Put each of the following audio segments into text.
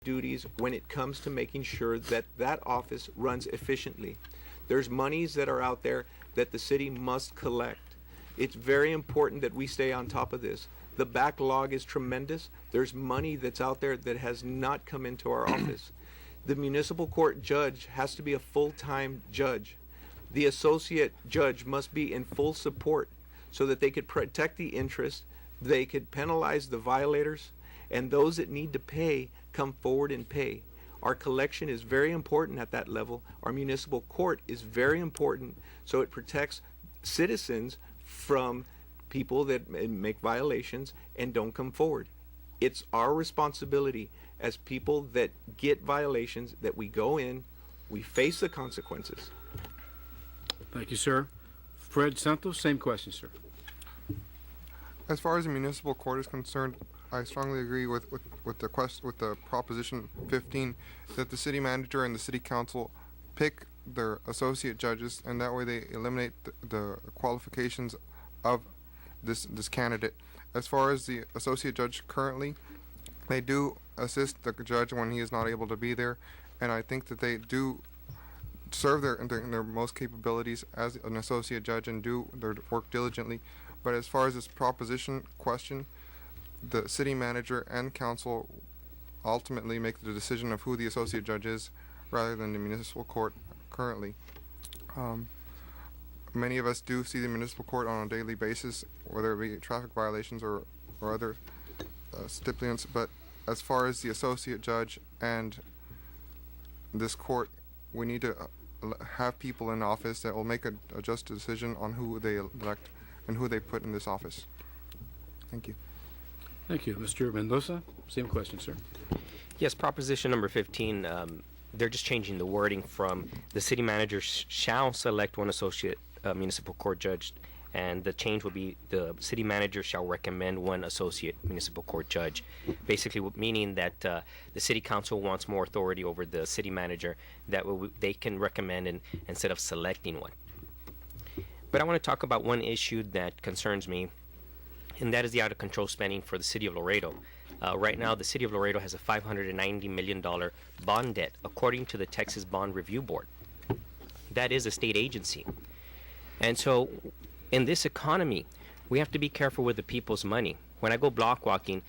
duties when it comes to making sure that that office runs efficiently. There's monies that are out there that the city must collect. It's very important that we stay on top of this. The backlog is tremendous. There's money that's out there that has not come into our office. The municipal court judge has to be a full-time judge. The associate judge must be in full support so that they could protect the interest, they could penalize the violators, and those that need to pay come forward and pay. Our collection is very important at that level. Our municipal court is very important so it protects citizens from people that make violations and don't come forward. It's our responsibility as people that get violations that we go in, we face the consequences. Thank you, sir. Fred Santos, same question, sir. As far as the municipal court is concerned, I strongly agree with the proposition 15 that the city manager and the city council pick their associate judges, and that way they eliminate the qualifications of this candidate. As far as the associate judge currently, they do assist the judge when he is not able to be there, and I think that they do serve their most capabilities as an associate judge and do their work diligently. But as far as this proposition question, the city manager and council ultimately make the decision of who the associate judge is rather than the municipal court currently. Many of us do see the municipal court on a daily basis, whether it be traffic violations or other stipulants, but as far as the associate judge and this court, we need to have people in office that will make a just decision on who they elect and who they put in this office. Thank you. Thank you. Mr. Mendoza, same question, sir. Yes, proposition number 15, they're just changing the wording from the city manager shall select one associate municipal court judge, and the change will be the city manager shall recommend one associate municipal court judge, basically meaning that the city council wants more authority over the city manager, that they can recommend instead of selecting one. But I want to talk about one issue that concerns me, and that is the out-of-control spending for the city of Laredo. Right now, the city of Laredo has a $590 million bond debt, according to the Texas Bond Review Board. That is a state agency. And so, in this economy, we have to be careful with the people's money. When I go block walking,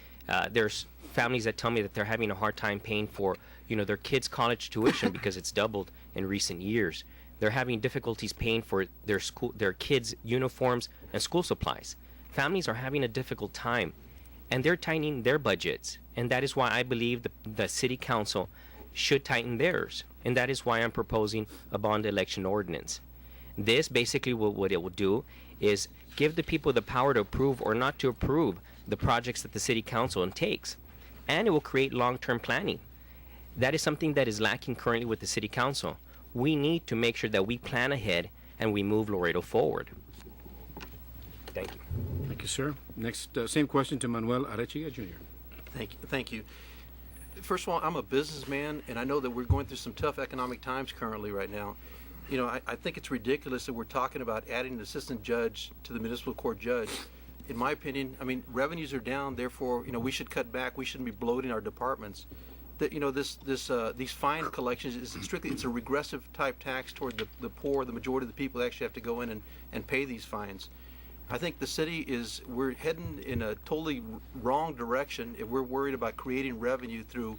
there's families that tell me that they're having a hard time paying for, their kids' college tuition because it's doubled in recent years. They're having difficulties paying for their kids' uniforms and school supplies. Families are having a difficult time, and they're tightening their budgets, and that is why I believe the city council should tighten theirs, and that is why I'm proposing a bond election ordinance. This basically what it will do is give the people the power to approve or not to approve the projects that the city council takes, and it will create long-term planning. That is something that is lacking currently with the city council. We need to make sure that we plan ahead and we move Laredo forward. Thank you. Thank you, sir. Next, same question to Manuel Arechiga, Jr. Thank you. First of all, I'm a businessman, and I know that we're going through some tough economic times currently right now. I think it's ridiculous that we're talking about adding an assistant judge to the municipal court judge. In my opinion, revenues are down, therefore, we should cut back. We shouldn't be bloating our departments. These fine collections is strictly, it's a regressive type tax toward the poor. The majority of the people actually have to go in and pay these fines. I think the city we're heading in a totally wrong direction if we're worried about creating revenue through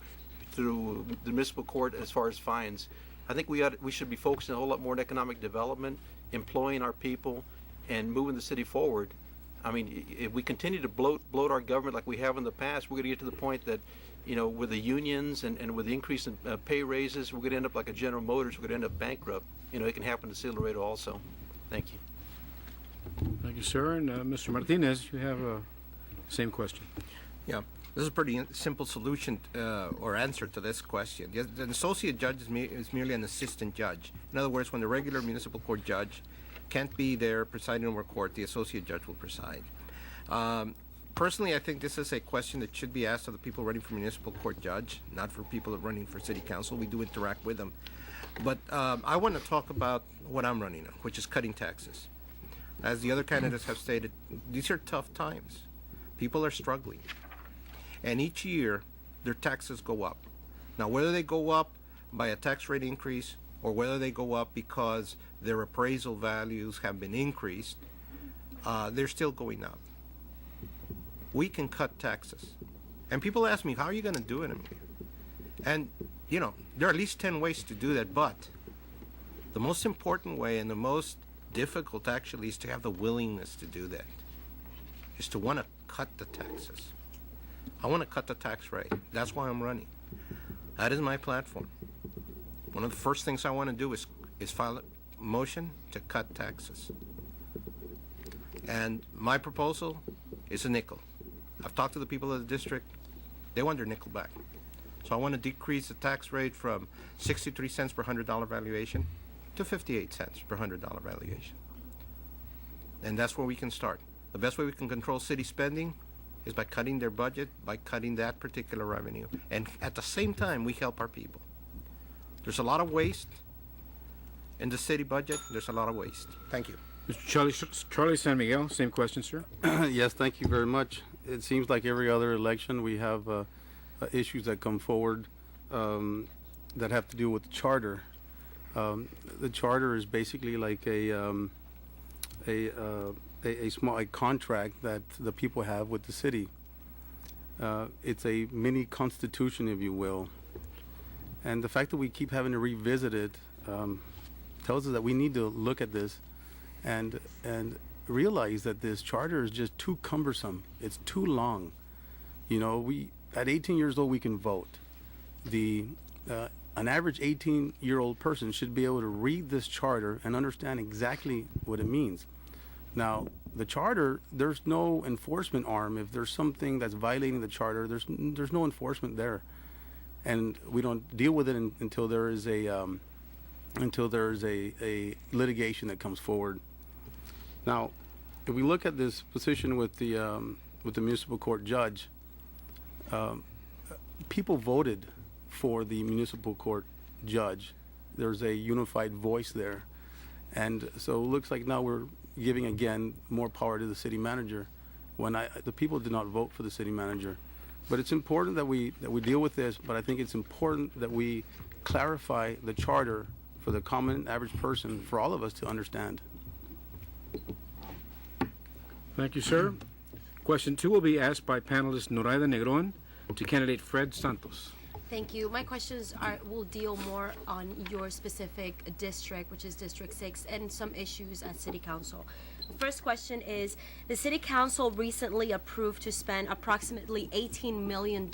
the municipal court as far as fines. I think we should be focusing a whole lot more on economic development, employing our people, and moving the city forward. If we continue to bloat our government like we have in the past, we're going to get to the point that, with the unions and with the increase in pay raises, we're going to end up like a General Motors. We're going to end up bankrupt. It can happen to City of Laredo also. Thank you. Thank you, sir. And Mr. Martinez, you have a same question. Yeah, this is a pretty simple solution or answer to this question. The associate judge is merely an assistant judge. In other words, when the regular municipal court judge can't be there presiding over court, the associate judge will preside. Personally, I think this is a question that should be asked of the people running for municipal court judge, not for people running for city council. We do interact with them. But I want to talk about what I'm running on, which is cutting taxes. As the other candidates have stated, these are tough times. People are struggling. And each year, their taxes go up. Now, whether they go up by a tax rate increase or whether they go up because their appraisal values have been increased, they're still going up. We can cut taxes. And people ask me, how are you going to do it, Emilio? And, you know, there are at least 10 ways to do that, but the most important way and the most difficult actually is to have the willingness to do that, is to want to cut the taxes. I want to cut the tax rate. That's why I'm running. That is my platform. One of the first things I want to do is file a motion to cut taxes. And my proposal is a nickel. I've talked to the people of the district. They want their nickel back. So I want to decrease the tax rate from 63 cents per $100 valuation to 58 cents per $100 valuation. And that's where we can start. The best way we can control city spending is by cutting their budget, by cutting that particular revenue. And at the same time, we help our people. There's a lot of waste in the city budget. There's a lot of waste. Thank you. Mr. Charlie San Miguel, same question, sir. Yes, thank you very much. It seems like every other election we have issues that come forward that have to do with the charter. The charter is basically like a small contract that the people have with the city. It's a mini constitution, if you will. And the fact that we keep having to revisit it tells us that we need to look at this and realize that this charter is just too cumbersome. It's too long. You know, we at 18 years old we can vote. An average 18-year-old person should be able to read this charter and understand exactly what it means. Now, the charter, there's no enforcement arm. If there's something that's violating the charter, there's no enforcement there, and we don't deal with it until there is a litigation that comes forward. Now, if we look at this position with the municipal court judge, people voted for the municipal court judge. There's a unified voice there, and so it looks like now we're giving again more power to the city manager when the people did not vote for the city manager. But it's important that we deal with this, but I think it's important that we clarify the charter for the common average person, for all of us to understand. Thank you, sir. Question 2 will be asked by panelist Noraida Negron to candidate Fred Santos. Thank you. My questions will deal more on your specific district, which is District 6, and some issues at City Council. The first question is, the City Council recently approved to spend approximately $18 million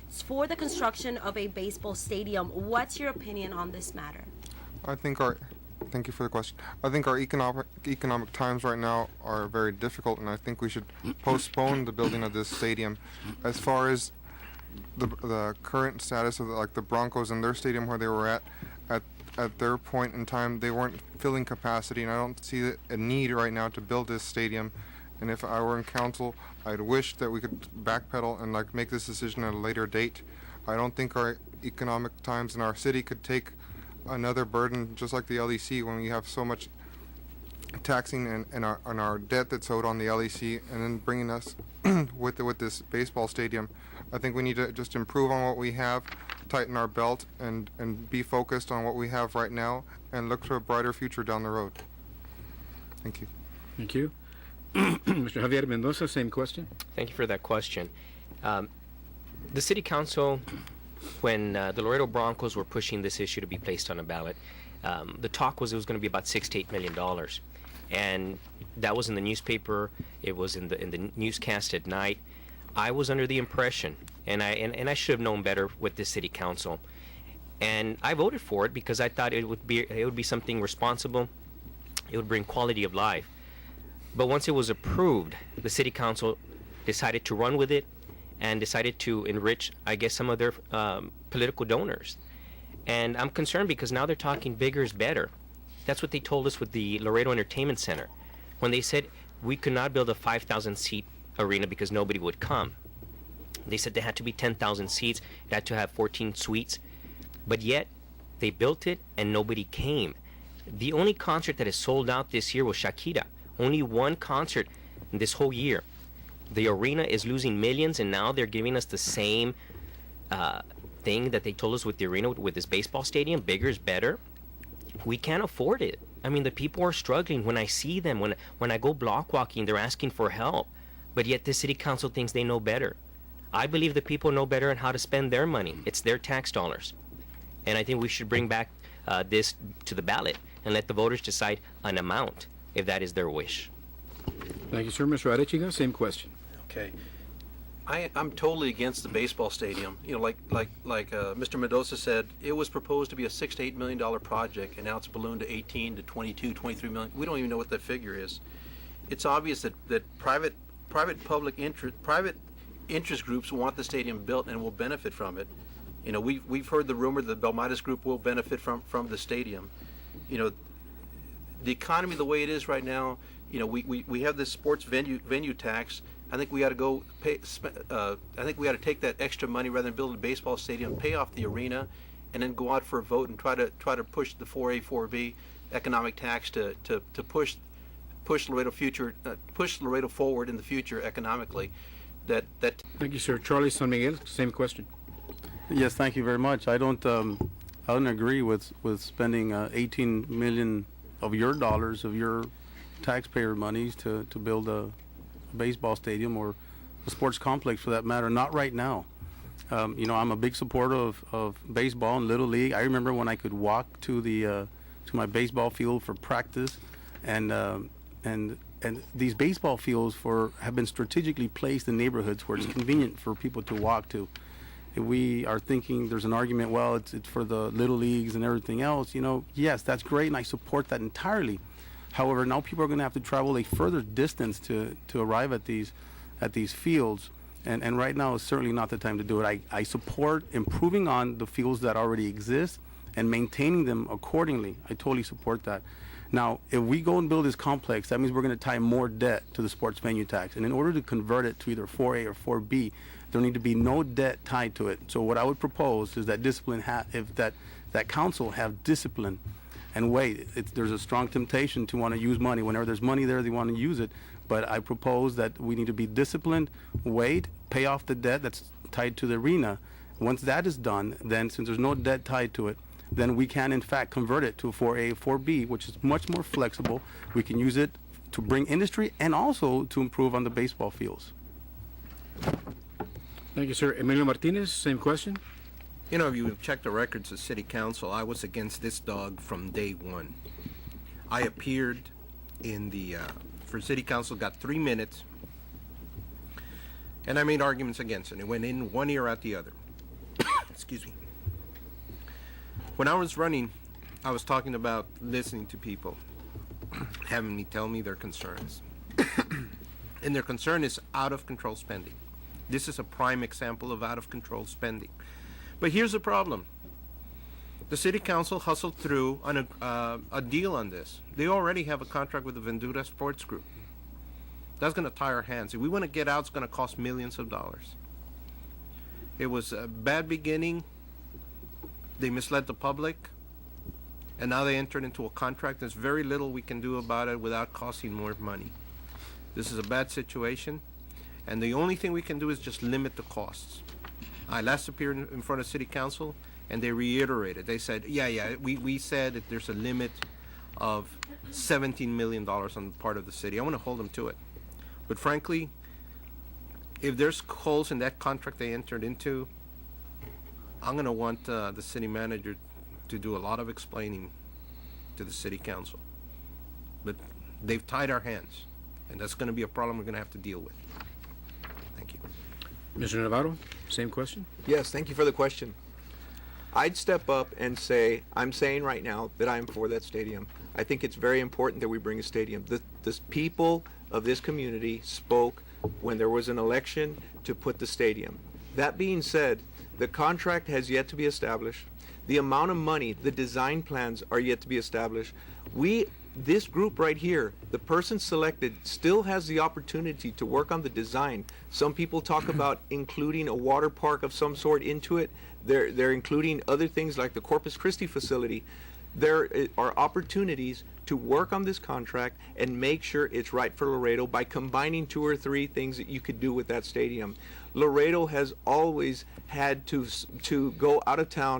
for the construction of a baseball stadium. What's your opinion on this matter? Thank you for the question. I think our economic times right now are very difficult, and I think we should postpone the building of this stadium. As far as the current status of the Broncos and their stadium where they were at their point in time, they weren't filling capacity, and I don't see a need right now to build this stadium. And if I were in council, I'd wish that we could backpedal and make this decision at a later date. I don't think our economic times in our city could take another burden just like the LEC when we have so much taxing and our debt that's owed on the LEC, and then bringing us with this baseball stadium. I think we need to just improve on what we have, tighten our belt, and be focused on what we have right now and look to a brighter future down the road. Thank you. Thank you. Mr. Javier Mendoza, same question. Thank you for that question. The City Council, when the Laredo Broncos were pushing this issue to be placed on a ballot, the talk was it was going to be about $6 to $8 million, and that was in the newspaper. It was in the newscast at night. I was under the impression, and I should have known better with this City Council, and I voted for it because I thought it would be something responsible. It would bring quality of life. But once it was approved, the City Council decided to run with it and decided to enrich, I guess, some of their political donors. And I'm concerned because now they're talking bigger is better. That's what they told us with the Laredo Entertainment Center, when they said we could not build a 5,000-seat arena because nobody would come. They said there had to be 10,000 seats, it had to have 14 suites, but yet they built it and nobody came. The only concert that is sold out this year was Shakira. Only one concert in this whole year. The arena is losing millions, and now they're giving us the same thing that they told us with the arena, with this baseball stadium, bigger is better. We can't afford it. I mean, the people are struggling. When I see them, when I go block walking, they're asking for help, but yet the city council thinks they know better. I believe the people know better on how to spend their money. It's their tax dollars, and I think we should bring back this to the ballot and let the voters decide an amount if that is their wish. Thank you, sir. Mr. Arechiga, same question. Okay. I'm totally against the baseball stadium. You know, like Mr. Mendoza said, it was proposed to be a $6 to $8 million project, and now it's ballooned to 18 to 22, 23 million. We don't even know what that figure is. It's obvious that private interest groups want the stadium built and will benefit from it. You know, we've heard the rumor that the Belmidas Group will benefit from the stadium. You know, the economy the way it is right now, you know, we have this sports venue tax. I think we ought to go I think we ought to take that extra money rather than build a baseball stadium, pay off the arena, and then go out for a vote and try to push the 4A 4B economic tax to push Laredo forward in the future economically. That Thank you, sir. Charlie San Miguel, same question. Yes, thank you very much. I don't agree with spending 18 million of your dollars, of your taxpayer monies to build a baseball stadium or a sports complex for that matter. Not right now. You know, I'm a big supporter of baseball and Little League. I remember when I could walk to to my baseball field for practice, and these baseball fields have been strategically placed in neighborhoods where it's convenient for people to walk to. If we are thinking there's an argument, well, it's for the little leagues and everything else, you know, yes, that's great, and I support that entirely. However, now people are going to have to travel a further distance to arrive at these fields, and right now is certainly not the time to do it. I support improving on the fields that already exist and maintaining them accordingly. I totally support that. Now, if we go and build this complex, that means we're going to tie more debt to the sports venue tax, and in order to convert it to either 4A or 4B, there need to be no debt tied to it. So what I would propose is that that council have discipline and wait. There's a strong temptation to want to use money. Whenever there's money there, they want to use it. But I propose that we need to be disciplined, wait, pay off the debt that's tied to the arena. Once that is done, then since there's no debt tied to it, then we can in fact convert it to a 4A, 4B, which is much more flexible. We can use it to bring industry and also to improve on the baseball fields. Thank you, sir. Emilio Martinez, same question. You know, if you check the records of City Council, I was against this dog from day one. I appeared for City Council, got 3 minutes, and I made arguments against it. It went in one ear out the other. Excuse me. When I was running, I was talking about listening to people, having me tell me their concerns. And their concern is out of control spending. This is a prime example of out of control spending. But here's the problem. The City Council hustled through on a deal on this. They already have a contract with the Ventura Sports Group. That's going to tie our hands. If we want to get out, it's going to cost millions of dollars. It was a bad beginning. They misled the public. And now they entered into a contract. There's very little we can do about it without costing more money. This is a bad situation. And the only thing we can do is just limit the costs. I last appeared in front of City Council, and they reiterated. They said, we said that there's a limit of $17 million on the part of the city. I want to hold them to it. But frankly, if there's holes in that contract they entered into, I'm going to want the city manager to do a lot of explaining to the City Council. But they've tied our hands, and that's going to be a problem we're going to have to deal with. Thank you. Mr. Navarro, same question. Yes, thank you for the question. I'd step up and say, I'm saying right now that I'm for that stadium. I think it's very important that we bring a stadium. The people of this community spoke when there was an election to put the stadium. That being said, the contract has yet to be established. The amount of money, the design plans are yet to be established. This group right here, the person selected still has the opportunity to work on the design. Some people talk about including a water park of some sort into it. They're including other things like the Corpus Christi facility. There are opportunities to work on this contract and make sure it's right for Laredo by combining 2 or 3 things that you could do with that stadium. Laredo has always had to go out of town